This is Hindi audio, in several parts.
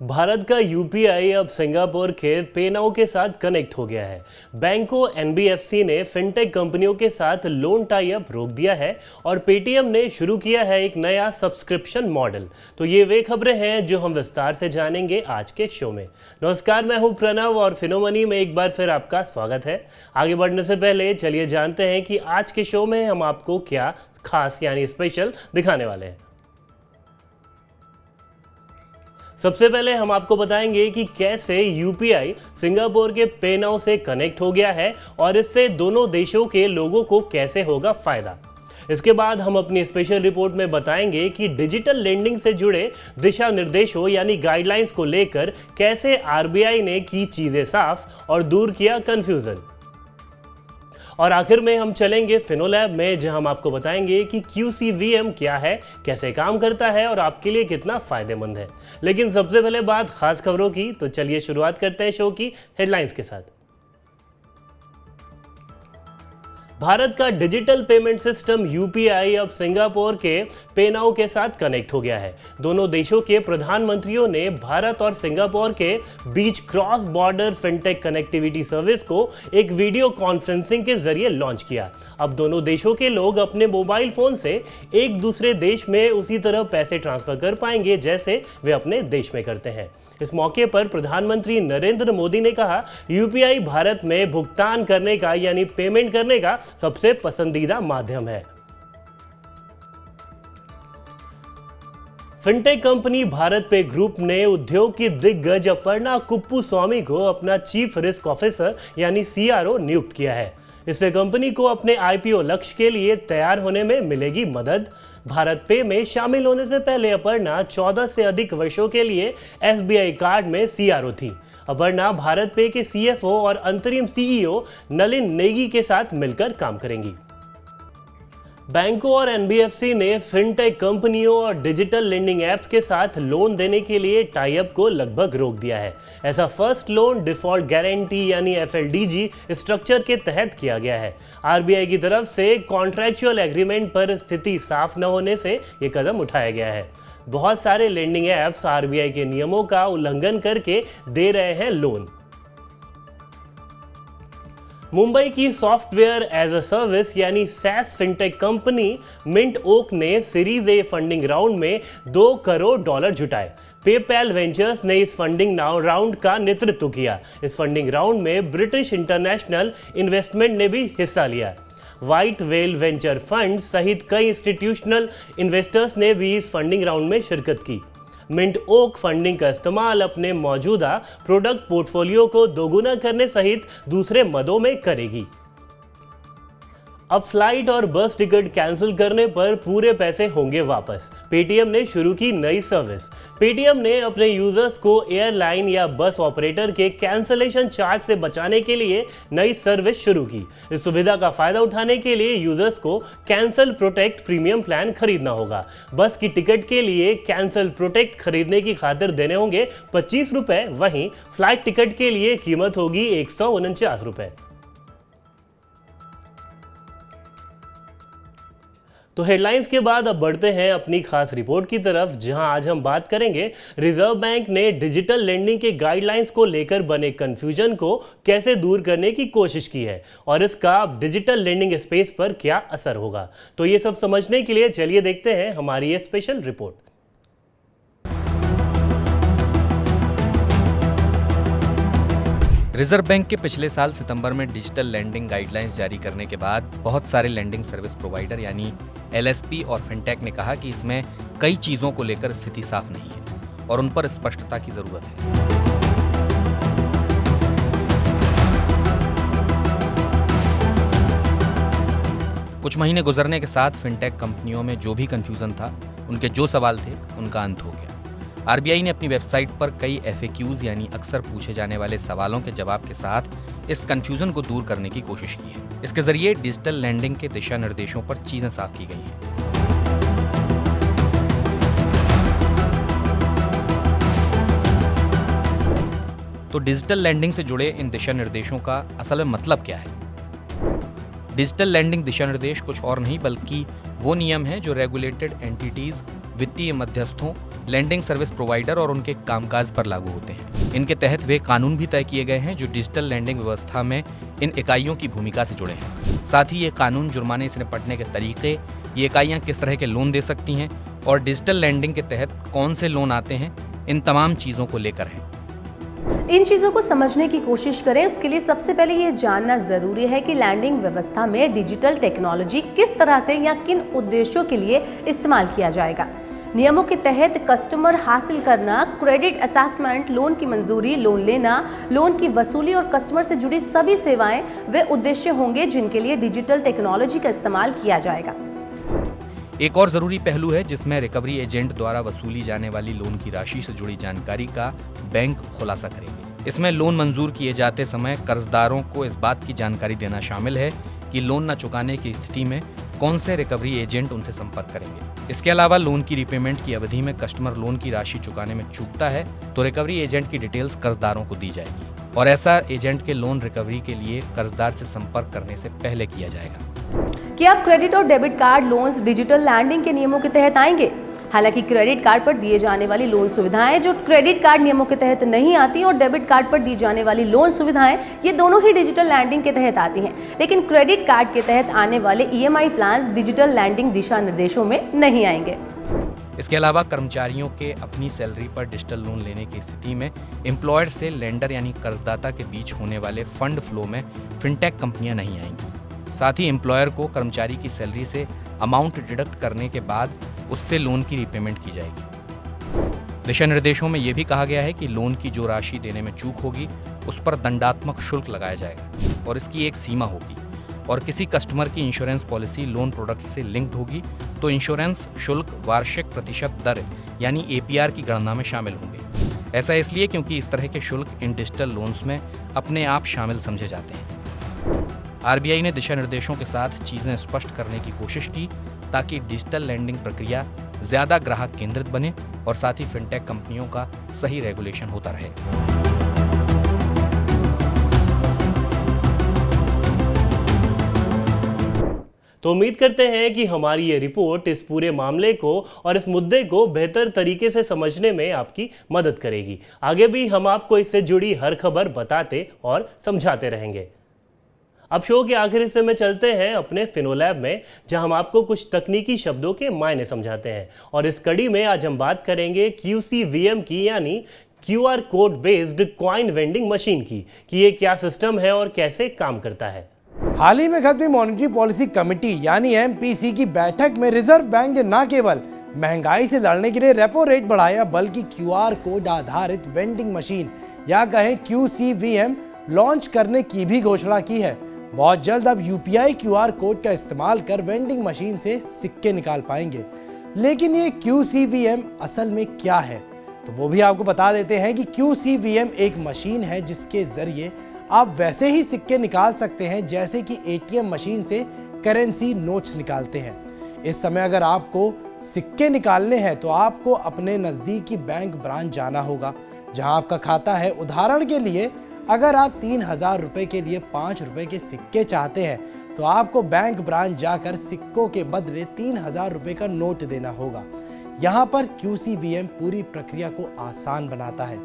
भारत का यूपीआई अब सिंगापुर के पेनाउ के साथ कनेक्ट हो गया है। बैंकों एनबीएफसी ने फिनटेक कंपनियों के साथ लोन टाई अप रोक दिया है और पेटीएम ने शुरू किया है एक नया सब्सक्रिप्शन मॉडल। तो ये वे खबरें हैं जो हम विस्तार से जानेंगे आज के शो में। नमस्कार, मैं हूं प्रणव और फिनोमनी में एक बार फिर आपका स्वागत है। आगे बढ़ने से पहले चलिए जानते हैं कि आज के शो में हम आपको क्या खास यानी स्पेशल दिखाने वाले हैं। सबसे पहले हम आपको बताएंगे कि कैसे यूपीआई सिंगापुर के पेनाउ से कनेक्ट हो गया है और इससे दोनों देशों के लोगों को कैसे होगा फायदा। इसके बाद हम अपनी स्पेशल रिपोर्ट में बताएंगे कि डिजिटल लेंडिंग से जुड़े दिशा निर्देशों यानी गाइडलाइंस को लेकर कैसे आरबीआई ने की चीजें साफ और दूर किया कंफ्यूजन। और आखिर में हम चलेंगे फिनोलैब में, जहां हम आपको बताएंगे कि QCVM क्या है, कैसे काम करता है और आपके लिए कितना फायदेमंद है। लेकिन सबसे पहले बात खास खबरों की, तो चलिए शुरुआत करते हैं शो की हेडलाइंस के साथ। भारत का डिजिटल पेमेंट सिस्टम यूपीआई अब सिंगापुर के पेनाउ के साथ कनेक्ट हो गया है। दोनों देशों के प्रधानमंत्रियों ने भारत और सिंगापुर के बीच cross border fintech connectivity service को एक वीडियो कॉन्फ्रेंसिंग के जरिए लॉन्च किया। अब दोनों देशों के लोग अपने मोबाइल फोन से एक दूसरे देश में उसी तरह पैसे ट्रांसफर कर पाएंगे जैसे वे अपने देश में करते हैं। इस मौके पर प्रधानमंत्री नरेंद्र मोदी ने कहा, यूपीआई भारत में भुगतान करने का यानी पेमेंट करने का सबसे पसंदीदा माध्यम है। फिनटेक कंपनी भारत पे ग्रुप ने उद्योग की दिग्गज अपर्णा कुप्पुस्वामी को अपना चीफ रिस्क ऑफिसर यानी CRO नियुक्त किया है। इससे कंपनी को अपने IPO लक्ष्य के लिए तैयार होने में मिलेगी मदद। भारत पे में शामिल होने से पहले अपर्णा 14 से अधिक वर्षों के लिए SBI कार्ड में CRO थी। अपर्णा भारत पे के CFO और अंतरिम CEO नलिन नेगी के साथ मिलकर काम करेंगी। बैंकों और एनबीएफसी ने फिनटेक कंपनियों और डिजिटल लेंडिंग एप्स के साथ लोन देने के लिए टाई अप को लगभग रोक दिया है। ऐसा फर्स्ट लोन डिफॉल्ट गारंटी यानी FLDG स्ट्रक्चर के तहत किया गया है। आरबीआई की तरफ से कॉन्ट्रैक्चुअल एग्रीमेंट पर स्थिति साफ न होने से ये कदम उठाया गया है। बहुत सारे लेंडिंग एप्स आरबीआई के नियमों का उल्लंघन करके दे रहे हैं लोन। मुंबई की सॉफ्टवेयर एज अ सर्विस यानी SaaS fintech company Mint Oak ने सीरीज A फंडिंग राउंड में $2 करोड़ जुटाए। पेपैल वेंचर्स ने इस फंडिंग राउंड का नेतृत्व किया। इस फंडिंग राउंड में ब्रिटिश इंटरनेशनल इन्वेस्टमेंट ने भी हिस्सा लिया। व्हाइट वेल वेंचर फंड सहित कई इंस्टीट्यूशनल इन्वेस्टर्स ने भी इस फंडिंग राउंड में शिरकत की। मिंट ओक फंडिंग का इस्तेमाल अपने मौजूदा प्रोडक्ट पोर्टफोलियो को दोगुना करने सहित दूसरे मदों में करेगी। अब फ्लाइट और बस टिकट कैंसिल करने पर पूरे पैसे होंगे वापस। पेटीएम ने शुरू की नई सर्विस। पेटीएम ने अपने यूजर्स को एयरलाइन या बस ऑपरेटर के कैंसिलेशन चार्ज से बचाने के लिए नई सर्विस शुरू की। इस सुविधा का फायदा उठाने के लिए यूजर्स को कैंसल प्रोटेक्ट प्रीमियम प्लान खरीदना होगा। बस की टिकट के लिए कैंसल प्रोटेक्ट खरीदने की खातिर देने होंगे 25 रुपए, वहीं फ्लाइट टिकट के लिए कीमत होगी 149 रुपए। तो हेडलाइंस के बाद अब बढ़ते हैं अपनी खास रिपोर्ट की तरफ, जहां आज हम बात करेंगे रिजर्व बैंक ने डिजिटल लेंडिंग के गाइडलाइंस को लेकर बने कंफ्यूजन को कैसे दूर करने की कोशिश की है और इसका डिजिटल लेंडिंग स्पेस पर क्या असर होगा। तो ये सब समझने के लिए चलिए देखते हैं हमारी ये स्पेशल रिपोर्ट। रिजर्व बैंक के पिछले साल सितंबर में डिजिटल लेंडिंग गाइडलाइंस जारी करने के बाद बहुत सारे लेंडिंग सर्विस प्रोवाइडर यानी LSP और फिनटेक ने कहा कि इसमें कई चीजों को लेकर स्थिति साफ नहीं है और उन पर स्पष्टता की जरूरत है। कुछ महीने गुजरने के साथ फिनटेक कंपनियों में जो भी कंफ्यूजन था, उनके जो सवाल थे, उनका अंत हो गया। आरबीआई ने अपनी वेबसाइट पर कई FAQs यानी अक्सर पूछे जाने वाले सवालों के जवाब के साथ इस कंफ्यूजन को दूर करने की कोशिश की है। इसके जरिए डिजिटल लेंडिंग के दिशा निर्देशों पर चीजें साफ की गई हैं। तो डिजिटल लेंडिंग से जुड़े इन दिशा निर्देशों का असल में मतलब क्या है? डिजिटल लेंडिंग दिशा निर्देश कुछ और नहीं बल्कि वो नियम हैं जो रेगुलेटेड एंटिटीज वित्तीय मध्यस्थों, लैंडिंग सर्विस प्रोवाइडर और उनके कामकाज पर लागू होते हैं। इनके तहत वे कानून भी तय किए गए हैं जो डिजिटल लैंडिंग व्यवस्था में इन इकाइयों की भूमिका से जुड़े हैं। साथ ही ये कानून जुर्माने से निपटने के तरीके, ये इकाइयाँ किस तरह के लोन दे सकती हैं और डिजिटल लैंडिंग के तहत कौन से लोन आते हैं, इन तमाम चीज़ों को लेकर है। इन चीज़ों को समझने की कोशिश करें, उसके लिए सबसे पहले ये जानना ज़रूरी है कि लैंडिंग व्यवस्था में डिजिटल टेक्नोलॉजी किस तरह से या किन उद्देश्यों के लिए इस्तेमाल किया जाएगा। नियमों के तहत कस्टमर हासिल करना, क्रेडिट असेसमेंट, लोन की मंजूरी, लोन लेना, लोन की वसूली और कस्टमर से जुड़ी सभी सेवाएं वे उद्देश्य होंगे जिनके लिए डिजिटल टेक्नोलॉजी का इस्तेमाल किया जाएगा। एक और जरूरी पहलू है जिसमें रिकवरी एजेंट द्वारा वसूली जाने वाली लोन की राशि से जुड़ी जानकारी का बैंक खुलासा करेंगे। इसमें लोन मंजूर किए जाते समय कर्जदारों को इस बात की जानकारी देना शामिल है कि लोन न चुकाने की स्थिति में कौन से रिकवरी एजेंट उनसे संपर्क करेंगे। इसके अलावा लोन की रीपेमेंट की अवधि में कस्टमर लोन की राशि चुकाने में चूकता है तो रिकवरी एजेंट की डिटेल्स कर्जदारों को दी जाएगी और ऐसा एजेंट के लोन रिकवरी के लिए कर्जदार से संपर्क करने से पहले किया जाएगा। क्या अब क्रेडिट और debit card loans digital lending के नियमों के तहत आएंगे? हालांकि क्रेडिट कार्ड पर दिए जाने वाली लोन सुविधाएं जो क्रेडिट कार्ड नियमों के तहत नहीं आती और डेबिट कार्ड पर दी जाने वाली लोन सुविधाएं ये दोनों ही डिजिटल लैंडिंग के तहत आती हैं, लेकिन क्रेडिट कार्ड के तहत आने वाले EMI प्लान्स डिजिटल लैंडिंग दिशा निर्देशों में नहीं आएंगे। इसके अलावा कर्मचारियों के अपनी सैलरी पर डिजिटल लोन लेने की स्थिति में एम्प्लॉयर से लेंडर यानी कर्जदाता के बीच होने वाले फंड फ्लो में फिनटेक कंपनियां नहीं आएंगी। साथ ही एम्प्लॉयर को कर्मचारी की सैलरी से अमाउंट डिडक्ट करने के बाद उससे लोन की रीपेमेंट की जाएगी। दिशा निर्देशों में यह भी कहा गया है कि लोन की जो राशि देने में चूक होगी उस पर दंडात्मक शुल्क लगाया जाएगा और इसकी एक सीमा होगी और किसी कस्टमर की इंश्योरेंस पॉलिसी लोन प्रोडक्ट्स से लिंक्ड होगी तो इंश्योरेंस शुल्क वार्षिक प्रतिशत दर यानी APR की गणना में शामिल होंगे। ऐसा इसलिए क्योंकि इस तरह के शुल्क इन डिजिटल लोन्स में अपने आप शामिल समझे जाते हैं। RBI ने दिशा निर्देशों के साथ चीजें स्पष्ट करने की कोशिश की ताकि डिजिटल लैंडिंग प्रक्रिया ज्यादा ग्राहक केंद्रित बने और साथ ही फिनटेक कंपनियों का सही रेगुलेशन होता रहे। तो उम्मीद करते हैं कि हमारी ये रिपोर्ट इस पूरे मामले को और इस मुद्दे को बेहतर तरीके से समझने में आपकी मदद करेगी। आगे भी हम आपको इससे जुड़ी हर खबर बताते और समझाते रहेंगे। अब शो के आखिर हिस्से में चलते हैं अपने फिनोलैब में, जहां हम आपको कुछ तकनीकी शब्दों के मायने समझाते हैं। और इस कड़ी में आज हम बात करेंगे QCVM की, यानी QR code based coin vending machine की, कि ये क्या सिस्टम है और कैसे काम करता है। हाल ही में खत्म हुई मॉनेटरी पॉलिसी कमेटी यानी MPC की बैठक में रिजर्व बैंक ने न केवल महंगाई से लड़ने के लिए रेपो रेट बढ़ाया बल्कि QR कोड आधारित वेंडिंग मशीन या कहें QCVM लॉन्च करने की भी घोषणा की है। बहुत जल्द अब UPI QR कोड का इस्तेमाल कर वेंडिंग मशीन से सिक्के निकाल पाएंगे। लेकिन ये QCVM असल में क्या है, तो वो भी आपको बता देते हैं कि QCVM एक मशीन है जिसके जरिए आप वैसे ही सिक्के निकाल सकते हैं जैसे कि ATM मशीन से करेंसी नोट्स निकालते हैं। इस समय अगर आपको सिक्के निकालने हैं तो आपको अपने नज़दीकी बैंक ब्रांच जाना होगा जहां आपका खाता है। उदाहरण के लिए अगर आप 3000 रुपये के लिए 5 रुपये के सिक्के चाहते हैं तो आपको बैंक ब्रांच जाकर सिक्कों के बदले 3000 रुपये का नोट देना होगा। यहाँ पर QCVM पूरी प्रक्रिया को आसान बनाता है।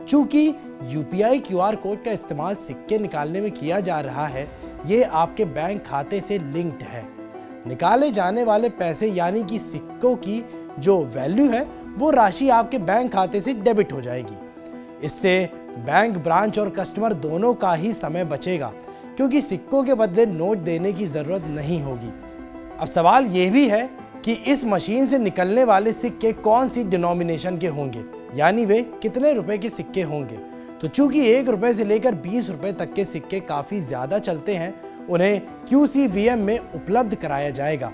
चूंकि UPI QR कोड का इस्तेमाल सिक्के निकालने में किया जा रहा है, ये आपके बैंक खाते से लिंक्ड है। निकाले जाने वाले पैसे यानी कि सिक्कों की जो वैल्यू है वो राशि आपके बैंक खाते से डेबिट हो जाएगी। इससे बैंक ब्रांच और कस्टमर दोनों का ही समय बचेगा क्योंकि सिक्कों के बदले नोट देने की जरूरत नहीं होगी। अब सवाल ये भी है कि इस मशीन से निकलने वाले सिक्के कौन सी डिनोमिनेशन के होंगे, यानी वे कितने रुपए के सिक्के होंगे। तो चूंकि 1 रुपए से लेकर 20 रुपए तक के सिक्के काफी ज्यादा चलते हैं, उन्हें QCVM में उपलब्ध कराया जाएगा।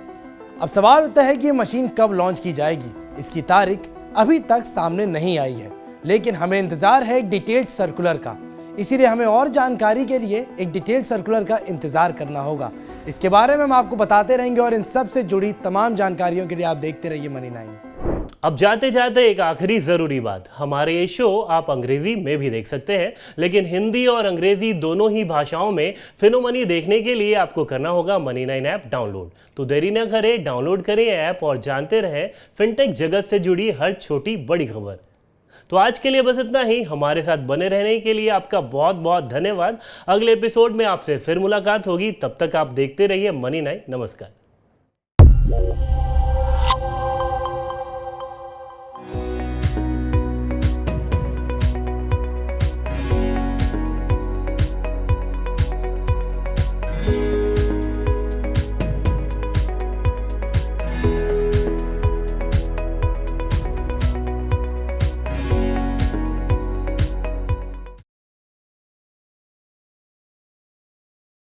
अब सवाल होता है कि ये मशीन कब लॉन्च की जाएगी। इसकी तारीख अभी तक सामने नहीं आई है, लेकिन हमें इंतजार है डिटेल्ड सर्कुलर का। इसीलिए हमें और जानकारी के लिए एक डिटेल्ड सर्कुलर का इंतजार करना होगा। इसके बारे में हम आपको बताते रहेंगे और इन सब से जुड़ी तमाम जानकारियों के लिए आप देखते रहिए मनी 9। अब जाते जाते एक आखिरी जरूरी बात, हमारे ये शो आप अंग्रेजी में भी देख सकते हैं, लेकिन हिंदी और अंग्रेजी दोनों ही भाषाओं में फिनोमनी देखने के लिए आपको करना होगा मनी9 ऐप डाउनलोड। तो देरी न करें, डाउनलोड करें ऐप और जानते रहें फिनटेक जगत से जुड़ी हर छोटी बड़ी खबर। तो आज के लिए बस इतना ही। हमारे साथ बने रहने के लिए आपका बहुत बहुत धन्यवाद। अगले एपिसोड में आपसे फिर मुलाकात होगी, तब तक आप देखते रहिए मनी9। नमस्कार।